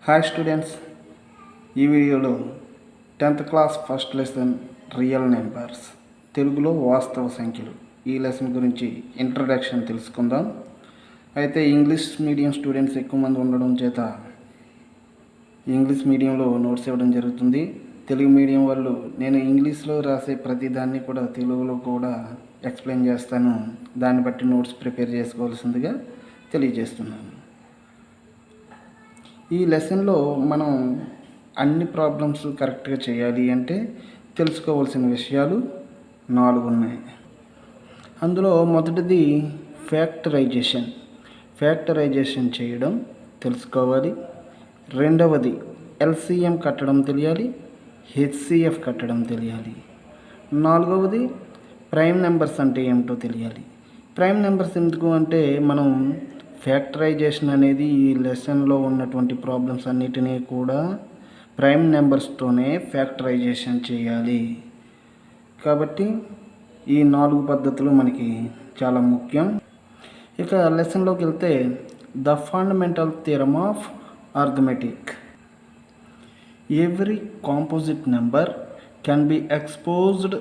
Hi students, ఈ వీడియోలో 10th class first lesson real numbers తెలుగులో వాస్తవ సంఖ్యలు ఈ లెసన్ గురించి ఇంట్రడక్షన్ తెలుసుకుందాం. అయితే ఇంగ్లీష్ మీడియం స్టూడెంట్స్ ఎక్కువ మంది ఉండడం చేత ఇంగ్లీష్ మీడియంలో నోట్స్ ఇవ్వడం జరుగుతుంది. తెలుగు మీడియం వాళ్ళు నేను ఇంగ్లీష్లో రాసే ప్రతిదాన్ని కూడా తెలుగులో కూడా ఎక్స్ప్లెయిన్ చేస్తాను. దాన్ని బట్టి నోట్స్ ప్రిపేర్ చేసుకోవాల్సిందిగా తెలియజేస్తున్నాను. ఈ లెసన్లో మనం అన్ని ప్రాబ్లమ్స్ కరెక్ట్గా చేయాలి అంటే తెలుసుకోవాల్సిన విషయాలు 4 ఉన్నాయి. అందులో మొదటిది ఫ్యాక్టరైజేషన్ చేయడం తెలుసుకోవాలి. రెండవది ఎల్సిఎం కట్టడం తెలియాలి, హెచ్సిఎఫ్ కట్టడం తెలియాలి. నాలుగవది ప్రైమ్ నెంబర్స్ అంటే ఏమిటో తెలియాలి. ప్రైమ్ నెంబర్స్ ఎందుకు అంటే మనం ఫ్యాక్టరైజేషన్ అనేది ఈ లెసన్లో ఉన్నటువంటి ప్రాబ్లమ్స్ అన్నిటినీ కూడా ప్రైమ్ నెంబర్స్తోనే ఫ్యాక్టరైజేషన్ చేయాలి. కాబట్టి ఈ 4 పద్ధతులు మనకి చాలా ముఖ్యం. ఇక లెసన్లోకి వెళ్తే the fundamental theorem of arithmetic. Every composite number can be expressed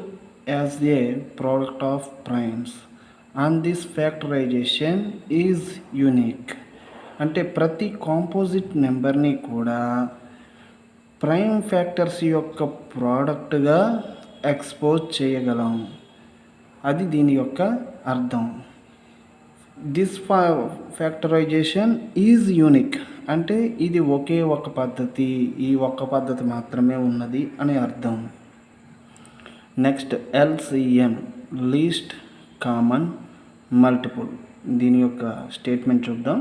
as a product of primes and this factorisation is unique. అంటే ప్రతి కాంపోజిట్ నెంబర్ని కూడా ప్రైమ్ ఫ్యాక్టర్స్ యొక్క ప్రోడక్ట్గా ఎక్స్పోజ్ చేయగలం. అది దీని యొక్క అర్థం. దిస్ ఫ్యాక్టరైజేషన్ ఈజ్ యూనిక్ అంటే ఇది ఒకే ఒక పద్ధతి, ఈ ఒక్క పద్ధతి మాత్రమే ఉన్నది అనే అర్థం. Next LCM, least common multiple. దీని యొక్క స్టేట్మెంట్ చూద్దాం.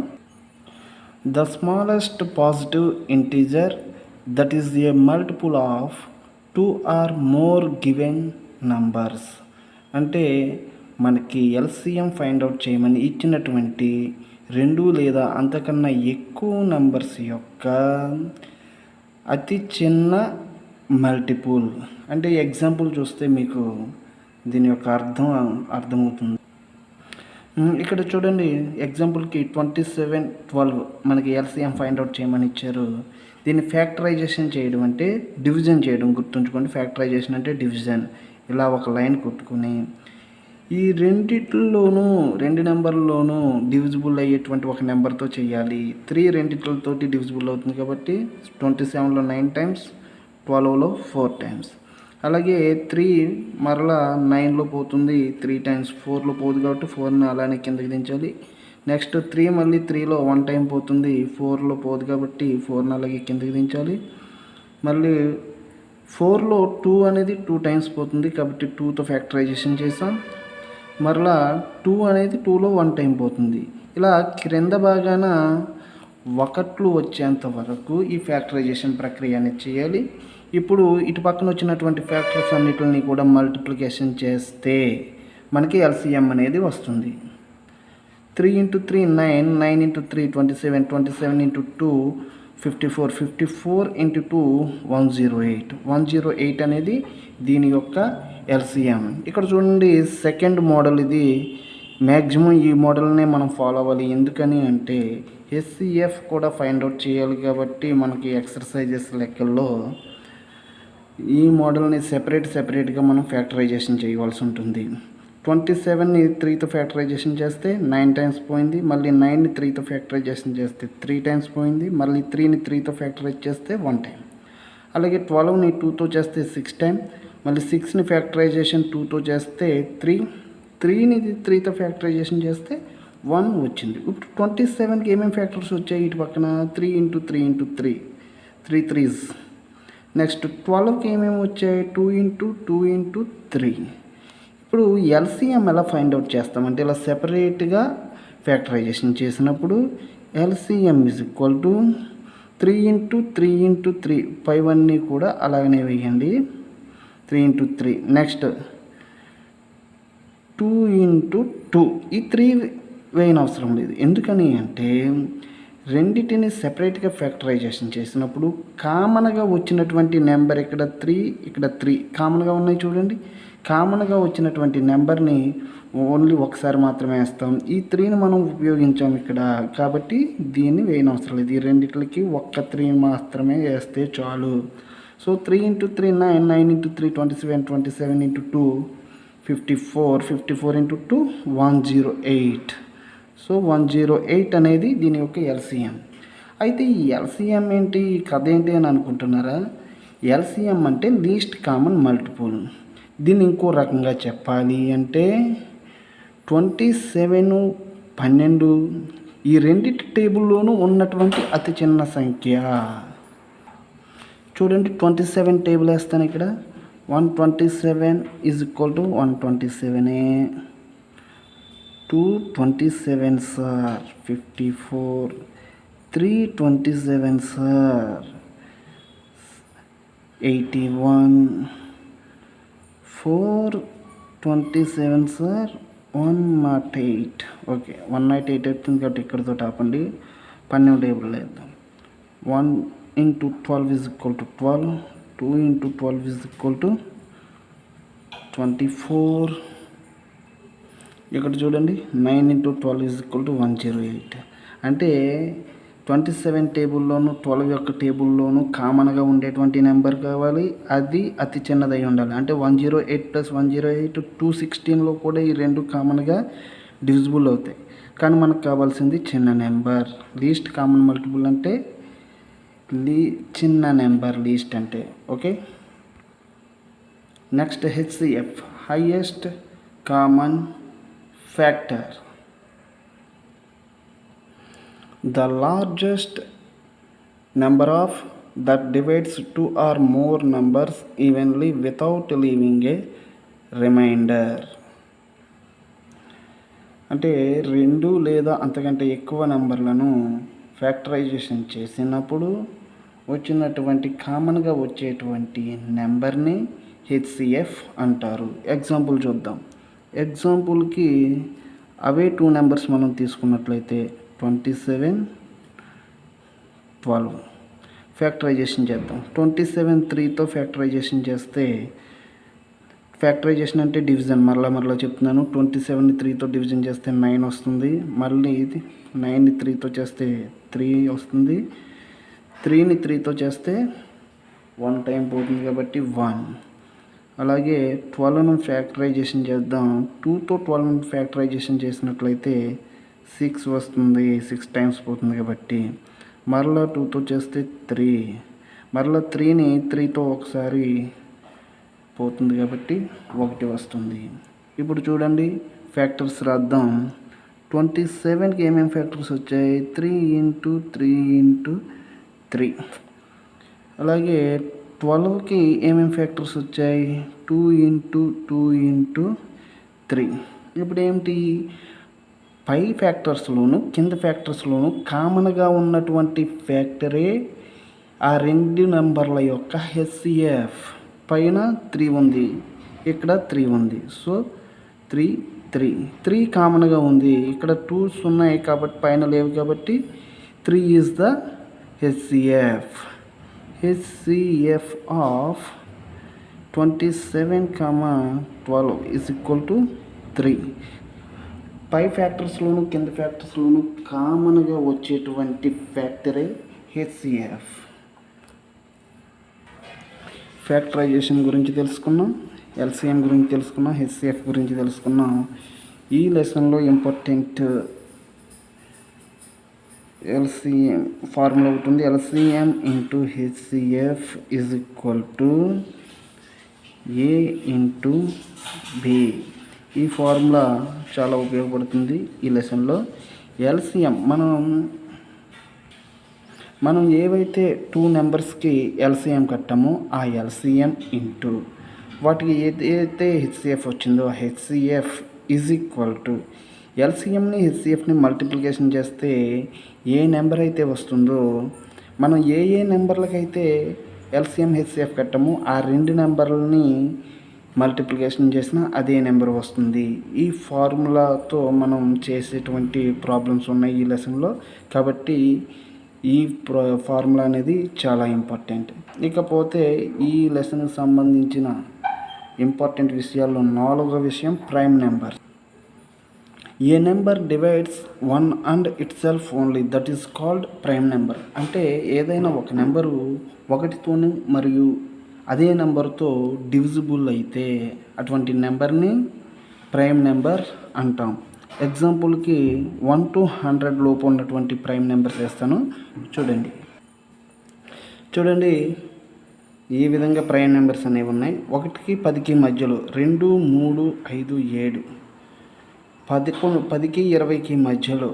The smallest positive integer that is a multiple of 2 or more given numbers. అంటే మనకి ఎల్సిఎం ఫైండ్ అవుట్ చేయమని ఇచ్చినటువంటి 2 లేదా అంతకన్నా ఎక్కువ నంబర్స్ యొక్క అతి చిన్న మల్టిపుల్. అంటే ఎగ్జాంపుల్ చూస్తే మీకు దీని యొక్క అర్థమవుతుంది. ఇక్కడ చూడండి, ఎగ్జాంపుల్కి 27, 12 మనకి ఎల్సిఎం ఫైండ్ అవుట్ చేయమని ఇచ్చారు. దీన్ని ఫ్యాక్టరైజేషన్ చేయడం అంటే డివిజన్ చేయడం. గుర్తుంచుకోండి, ఫ్యాక్టరైజేషన్ అంటే డివిజన్. ఇలా ఒక లైన్ కొట్టుకుని ఈ రెండు నెంబర్లోనూ డివిజిబుల్ అయ్యేటువంటి ఒక నెంబర్తో చేయాలి. 3 రెండిట్లతోటి డివిజిబుల్ అవుతుంది కాబట్టి 27లో 9 టైమ్స్, 12లో 4 టైమ్స్. అలాగే 3 మరలా 9లో పోతుంది, 3 టైమ్స్. 4లో పోదు కాబట్టి 4ని అలానే కిందకి దించాలి. నెక్స్ట్ 3 మళ్ళీ 3లో 1 టైం పోతుంది, 4లో పోదు కాబట్టి 4ని అలాగే కిందకి దించాలి. మళ్ళీ 4లో 2 అనేది 2 టైమ్స్ పోతుంది కాబట్టి 2తో ఫ్యాక్టరైజేషన్ చేసాం. మరలా 2 అనేది 2లో 1 టైం పోతుంది. ఇలా క్రింద భాగాన 1లు వచ్చేంత వరకు ఈ ఫ్యాక్టరైజేషన్ ప్రక్రియ అనేది చేయాలి. ఇప్పుడు ఇటు పక్కన వచ్చినటువంటి ఫ్యాక్టర్స్ అన్నిటిని కూడా మల్టిప్లికేషన్ చేస్తే మనకి ఎల్సిఎం అనేది వస్తుంది. 3 × 3 9, 9 × 3 27, 27 × 2 54, 54 × 2 108. 108 అనేది దీని యొక్క ఎల్సిఎం. ఇక్కడ చూడండి, సెకండ్ మోడల్. ఇది మ్యాక్సిమం ఈ మోడల్నే మనం ఫాలో అవ్వాలి. ఎందుకని అంటే హెచ్సిఎఫ్ కూడా ఫైండ్ అవుట్ చేయాలి కాబట్టి మనకి ఎక్సర్సైజెస్ లెక్కల్లో ఈ మోడల్ని సెపరేట్గా మనం ఫ్యాక్టరైజేషన్ చేయవలసి ఉంటుంది. 27ని 3తో ఫ్యాక్టరైజేషన్ చేస్తే 9 టైమ్స్ పోయింది. మళ్ళీ 9ని 3తో ఫ్యాక్టరైజేషన్ చేస్తే 3 టైమ్స్ పోయింది. మళ్ళీ 3ని 3తో ఫ్యాక్టరైజ్ చేస్తే 1 టైం. అలాగే 12ని 2తో చేస్తే 6 టైం. మళ్ళీ 6ని ఫ్యాక్టరైజేషన్ 2తో చేస్తే 3, 3ని 3తో ఫ్యాక్టరైజేషన్ చేస్తే 1 వచ్చింది. ఇప్పుడు 27కి ఏమేమి ఫ్యాక్టర్స్ వచ్చాయి? ఇటు పక్కన 3 × 3 × 3, 3 3s. నెక్స్ట్ 12కి ఏమేమి వచ్చాయి? 2 × 2 × 3. ఇప్పుడు ఎల్సిఎం ఎలా ఫైండ్ అవుట్ చేస్తామంటే ఇలా సెపరేట్గా ఫ్యాక్టరైజేషన్ చేసినప్పుడు ఎల్సిఎం ఈజ్ ఈక్వల్ టు 3 × 3 × 3. పైవన్నీ కూడా అలాగనే వేయండి, 3 × 3. నెక్స్ట్ 2 × 2. ఈ 3 వేయని అవసరం లేదు. ఎందుకని అంటే రెండిటిని సెపరేట్గా ఫ్యాక్టరైజేషన్ చేసినప్పుడు కామన్గా వచ్చినటువంటి నెంబర్ ఇక్కడ 3, ఇక్కడ 3 కామన్గా ఉన్నాయి చూడండి. కామన్గా వచ్చినటువంటి నెంబర్ని ఓన్లీ ఒకసారి మాత్రమే వేస్తాం. ఈ 3ని మనం ఉపయోగించాం ఇక్కడ, కాబట్టి దీన్ని వేయనవసరం లేదు. ఈ రెండిట్లకి ఒక్క 3 మాత్రమే వేస్తే చాలు. సో 3 × 3 9, 9 × 3 27, 27 × 2 54, 54 × 2 108. సో 108 అనేది దీని యొక్క ఎల్సిఎం. అయితే ఈ ఎల్సిఎం ఏంటి, కథ ఏంటి అని అనుకుంటున్నారా? ఎల్సిఎం అంటే లీస్ట్ కామన్ మల్టిపుల్. దీన్ని ఇంకో రకంగా చెప్పాలి అంటే 27, 12 ఈ రెండింటి టేబుల్లోనూ ఉన్నటువంటి అతి చిన్న సంఖ్య. చూడండి, 27 టేబుల్ వేస్తాను ఇక్కడ. 127 is equal to 127. 2 27 sir 54. 3 27 sir 81. 4 27 sir 108. Okay, 108 అవుతుంది కాబట్టి ఇక్కడతో ఆపండి. 12 టేబుల్ వేద్దాం. 1 × 12 is equal to 12. 2 × 12 is equal to 24. ఇక్కడ చూడండి, 9 × 12 ఈజ్ ఈక్వల్ టు 108. అంటే 27 టేబుల్లోను 12 యొక్క టేబుల్లోనూ కామన్గా ఉండేటువంటి నెంబర్ కావాలి, అది అతి చిన్నదై ఉండాలి. అంటే 108 + 108 216లో కూడా ఈ రెండు కామన్గా డివిజిబుల్ అవుతాయి. కానీ మనకు కావాల్సింది చిన్న నెంబర్. లీస్ట్ కామన్ మల్టిపుల్ అంటే చిన్న నెంబర్ లీస్ట్ అంటే. Okay, next HCF, highest common factor. The largest number of that divides two or more numbers evenly without leaving a remainder. అంటే 2 లేదా అంతకంటే ఎక్కువ నెంబర్లను ఫ్యాక్టరైజేషన్ చేసినప్పుడు వచ్చినటువంటి కామన్గా వచ్చేటువంటి నెంబర్ని హెచ్సిఎఫ్ అంటారు. ఎగ్జాంపుల్ చూద్దాం. ఎగ్జాంపుల్కి అవే 2 నెంబర్స్ మనం తీసుకున్నట్లయితే 27, 12 ఫ్యాక్టరైజేషన్ చేద్దాం. 27 3తో ఫ్యాక్టరైజేషన్ చేస్తే, ఫ్యాక్టరైజేషన్ అంటే డివిజన్, మరలా చెప్తున్నాను. 27ని 3తో డివిజన్ చేస్తే 9 వస్తుంది. మళ్ళీ 9ని 3తో చేస్తే 3 వస్తుంది. 3ని 3తో చేస్తే 1 టైం పోతుంది కాబట్టి 1. అలాగే 12ను ఫ్యాక్టరైజేషన్ చేద్దాం. 2తో 12ని ఫ్యాక్టరైజేషన్ చేసినట్లయితే 6 వస్తుంది. 6 టైమ్స్ పోతుంది కాబట్టి. మరలా 2తో చేస్తే 3. మరలా 3ని 3తో ఒకసారి పోతుంది కాబట్టి 1 వస్తుంది. ఇప్పుడు చూడండి, ఫ్యాక్టర్స్ రాద్దాం. 27కి ఏమేమి ఫ్యాక్టర్స్ వచ్చాయి? 3 × 3 × 3. అలాగే 12కి ఏమేమి ఫ్యాక్టర్స్ వచ్చాయి? 2 × 2 × 3. ఇప్పుడు ఏంటి, పై ఫ్యాక్టర్స్లోను కింద ఫ్యాక్టర్స్లోను కామన్గా ఉన్నటువంటి ఫ్యాక్టరే ఆ రెండు నెంబర్ల యొక్క హెచ్సిఎఫ్. పైన 3 ఉంది, ఇక్కడ 3 ఉంది. సో 3 కామన్గా ఉంది. ఇక్కడ 2s ఉన్నాయి కాబట్టి పైన లేవు కాబట్టి 3 is the HCF. HCF of 27, 12 is equal to 3. పై ఫ్యాక్టర్స్లోను కింద ఫ్యాక్టర్స్లోను కామన్గా వచ్చేటువంటి ఫ్యాక్టరే హెచ్సిఎఫ్. ఫ్యాక్టరైజేషన్ గురించి తెలుసుకున్నాం, ఎల్సిఎం గురించి తెలుసుకున్నాం, హెచ్సిఎఫ్ గురించి తెలుసుకున్నాం. ఈ లెసన్లో ఇంపార్టెంట్ ఎల్సిఎం ఫార్ములా ఒకటి ఉంది. LCM into HCF is equal to A into B. ఈ ఫార్ములా చాలా ఉపయోగపడుతుంది ఈ లెసన్లో. ఎల్సిఎం మనం ఏవైతే 2 నెంబర్స్కి ఎల్సిఎం కట్టామో ఆ ఎల్సిఎం ఇంటూ వాటికి ఏదైతే హెచ్సిఎఫ్ వచ్చిందో ఆ హెచ్సిఎఫ్ ఈజ్ ఈక్వల్ టు ఎల్సిఎంని హెచ్సిఎఫ్ని మల్టిప్లికేషన్ చేస్తే ఏ నెంబర్ అయితే వస్తుందో, మనం ఏ నెంబర్లకైతే ఎల్సిఎం హెచ్సిఎఫ్ కట్టామో ఆ రెండు నెంబర్లని మల్టిప్లికేషన్ చేసినా అదే నెంబర్ వస్తుంది. ఈ ఫార్ములాతో మనం చేసేటువంటి ప్రాబ్లమ్స్ ఉన్నాయి ఈ లెసన్లో. కాబట్టి ఈ ఫార్ములా అనేది చాలా ఇంపార్టెంట్. ఇకపోతే ఈ లెసన్కి సంబంధించిన ఇంపార్టెంట్ విషయాల్లో 4వ విషయం prime number. A number divides 1 and it self only that is called prime number. అంటే ఏదైనా ఒక నెంబరు 1తోనూ మరియు అదే నెంబర్తో డివిజిబుల్ అయితే అటువంటి నెంబర్ని ప్రైమ్ నెంబర్ అంటాం. ఎగ్జాంపుల్కి 1 to 100 లోపు ఉన్నటువంటి ప్రైమ్ నెంబర్స్ వేస్తాను. చూడండి ఈ విధంగా ప్రైమ్ నెంబర్స్ అనేవి ఉన్నాయి. 1కి 10కి మధ్యలో 2, 3, 5, 7. 10కి 20కి మధ్యలో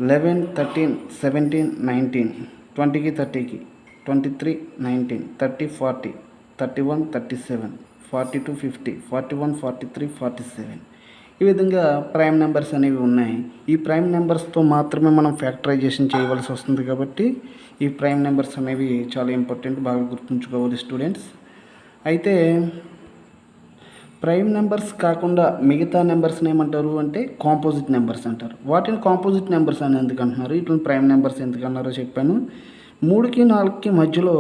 11, 13, 17, 19. 20కి 30కి 23, 19, 30, 40, 31, 37, 42, 50, 41, 43, 47. ఈ విధంగా ప్రైమ్ నెంబర్స్ అనేవి ఉన్నాయి. ఈ ప్రైమ్ నెంబర్స్తో మాత్రమే మనం ఫ్యాక్టరైజేషన్ చేయవలసి వస్తుంది కాబట్టి ఈ ప్రైమ్ నెంబర్స్ అనేవి చాలా ఇంపార్టెంట్, బాగా గుర్తుంచుకోవాలి స్టూడెంట్స్. అయితే ప్రైమ్ నెంబర్స్ కాకుండా మిగతా నెంబర్స్ని ఏమంటారు అంటే కాంపోజిట్ నెంబర్స్ అంటారు. వాటిని కాంపోజిట్ నెంబర్స్ అని ఎందుకు అంటున్నారు, ఇట్లా ప్రైమ్ నెంబర్స్ ఎందుకు అన్నారో చెప్పాను. 3కి 4కి మధ్యలో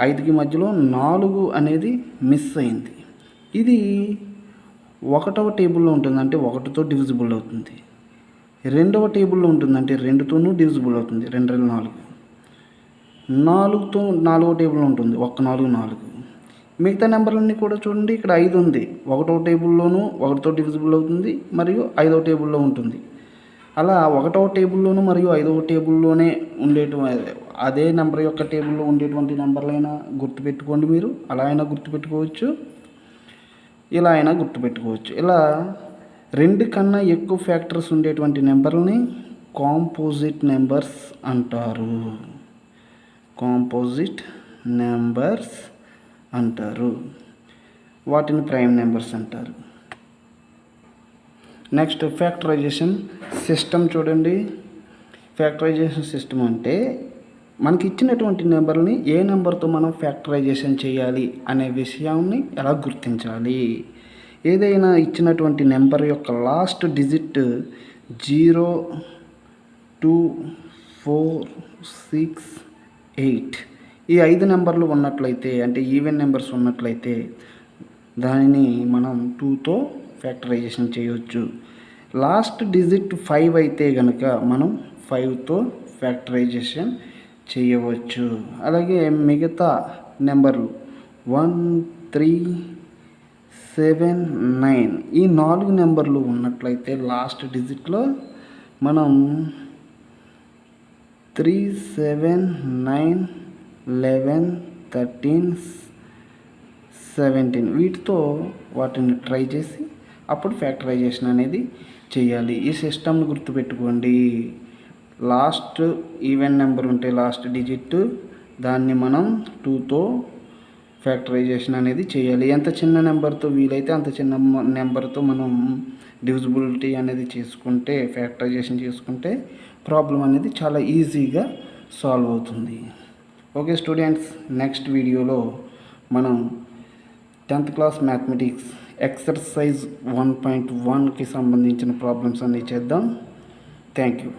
5కి మధ్యలో 4 అనేది మిస్ అయింది. ఇది 1వ టేబుల్లో ఉంటుంది, అంటే 1తో డివిజిబుల్ అవుతుంది. 2వ టేబుల్లో ఉంటుంది, అంటే 2తోనూ డివిజిబుల్ అవుతుంది, 2 4. 4తో 4వ టేబుల్లో ఉంటుంది, 1 4 4. మిగతా నెంబర్లన్నీ కూడా చూడండి, ఇక్కడ 5 ఉంది, 1వ టేబుల్లోనూ 1తో డివిజిబుల్ అవుతుంది మరియు 5వ టేబుల్లో ఉంటుంది. అలా 1వ టేబుల్లోనూ మరియు 5వ టేబుల్లోనే అదే నెంబర్ యొక్క టేబుల్లో ఉండేటువంటి నెంబర్లైనా గుర్తుపెట్టుకోండి. మీరు అలా అయినా గుర్తుపెట్టుకోవచ్చు, ఇలా అయినా గుర్తుపెట్టుకోవచ్చు. ఇలా 2 కన్నా ఎక్కువ ఫ్యాక్టర్స్ ఉండేటువంటి నెంబర్ని కాంపోజిట్ నెంబర్స్ అంటారు. కాంపోజిట్ నెంబర్స్ అంటారు. వాటిని ప్రైమ్ నెంబర్స్ అంటారు. నెక్స్ట్ ఫ్యాక్టరైజేషన్ సిస్టమ్ చూడండి. ఫ్యాక్టరైజేషన్ సిస్టమ్ అంటే మనకి ఇచ్చినటువంటి నెంబర్ని ఏ నెంబర్తో మనం ఫ్యాక్టరైజేషన్ చేయాలి అనే విషయాన్ని ఎలా గుర్తించాలి. ఏదైనా ఇచ్చినటువంటి నెంబర్ యొక్క లాస్ట్ డిజిట్ 0, 2, 4, 6, 8 ఈ 5 నెంబర్లు ఉన్నట్లయితే, అంటే ఈవెన్ నెంబర్స్ ఉన్నట్లయితే దానిని మనం 2తో ఫ్యాక్టరైజేషన్ చేయవచ్చు. లాస్ట్ డిజిట్ 5 అయితే కనుక మనం 5తో ఫ్యాక్టరైజేషన్ చేయవచ్చు. అలాగే మిగతా నెంబర్లు 1, 3, 7, 9 ఈ 4 నెంబర్లు ఉన్నట్లయితే లాస్ట్ డిజిట్లో మనం 3, 7, 9, 11, 13, 17 వీటితో వాటిని ట్రై చేసి అప్పుడు ఫ్యాక్టరైజేషన్ అనేది చేయాలి. ఈ సిస్టమ్ని గుర్తుపెట్టుకోండి. లాస్ట్ ఈవెన్ నెంబర్ ఉంటే లాస్ట్ డిజిట్ దాన్ని మనం 2తో ఫ్యాక్టరైజేషన్ అనేది చేయాలి. ఎంత చిన్న నెంబర్తో వీలైతే అంత చిన్న నెంబర్తో మనం డివిజిబిలిటీ అనేది చేసుకుంటే, ఫ్యాక్టరైజేషన్ చేసుకుంటే ప్రాబ్లం అనేది చాలా ఈజీగా సాల్వ్ అవుతుంది. ఓకే స్టూడెంట్స్, నెక్స్ట్ వీడియోలో మనం 10th క్లాస్ మ్యాథమెటిక్స్ ఎక్సర్సైజ్ 1.1కి సంబంధించిన ప్రాబ్లమ్స్ అన్నీ చేద్దాం. Thank you.